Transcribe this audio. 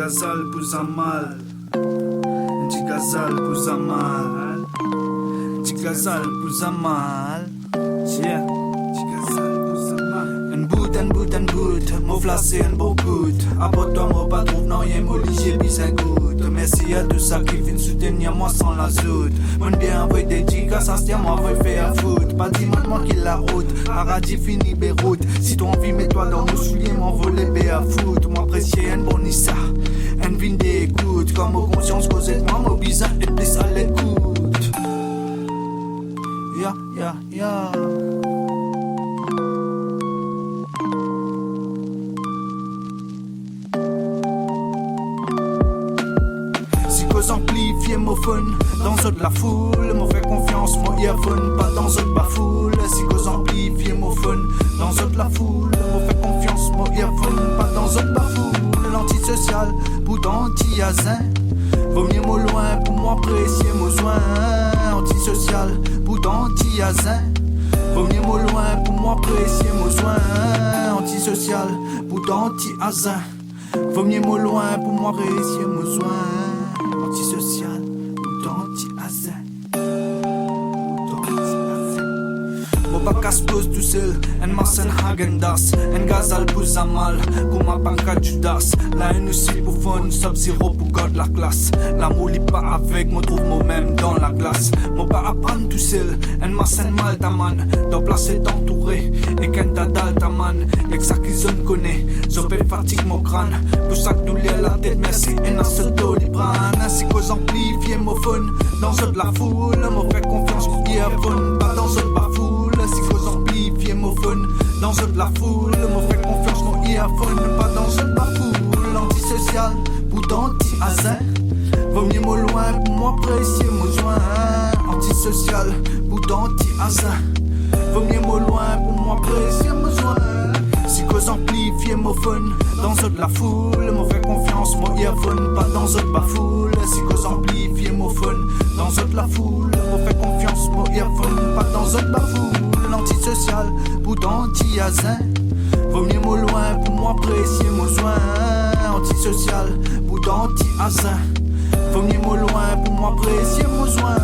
gazal pousa mal, petit gazal pousa mal, petit gazal pousa mal, yeah, petit gazal pousa mal. En bout, m'o flassé en beaucoup. Après toi, m'o pas trouve non rien, m'o lié bis un goût. Merci à tous ça qui viennent soutenir moi sans la zoute. Mon bien envoyé des dicas, ça se tient, moi voy faire foot. Pas dis moi qui la route, paradis fini Beyrouth. Si ton envie, mets-toi dans nos souliers, m'envoler à foot. Moi apprécier un bon issa, un vin d'écoute. Comme aux consciences causées de moi, m'o bizarre et plus à l'écoute. Ya. Amplifié mon fun dans de la foule, m'en fait confiance, mon earphone, pas dans de bafoule. Si cause amplifié mon fun dans de la foule, m'en fait confiance, mon earphone, pas dans de bafoule. L'antisocial, bout d'anti-azin, vaut mieux mon loin pour moi apprécier mon soin. Antisocial, bout d'anti-azin, vaut mieux mon loin pour moi apprécier mon soin. Antisocial, bout d'anti-azin, vaut mieux mon loin pour moi apprécier mon soin. Antisocial ou d'anti-azin. Mon bac se pose tout seul, en massen Hagendas, en gazal pousa mal, comme ma banca Judas. La haine aussi pour fun, sub-zero pour God la classe. L'amour lit pas avec, me trouve moi-même dans la glace. Mon pas apprendre tout seul, en massen mal ta man, dans place est entouré, et quand t'as dalle ta man, y'a que ça qui zone connaît, zopé fatigue mon crâne, pour ça que douleur la tête, merci, et n'a ce dos librane, ainsi qu'aux amplifiés mon fun, dans de la foule, m'en fait confiance, mon earphone, pas dans de la foule, si qu'aux amplifiés mon fun, dans de la foule, m'en fait confiance, mon earphone, pas dans de la foule, antisocial, bout d'anti-azin, vaut mieux mon loin pour moi apprécier mon joint, antisocial, bout d'anti-azin, vaut mieux mon loin pour moi apprécier mon joint. Si cause amplifié mon fun, dans de la foule, m'en fait confiance, mon earphone, pas dans de bafoule. Si cause amplifié mon fun, dans de la foule, m'en fait confiance, mon earphone, pas dans de bafoule. L'antisocial, bout d'anti-azin, vaut mieux mon loin pour moi apprécier mon soin. Antisocial, bout d'anti-azin, vaut mieux mon loin pour moi apprécier mon soin.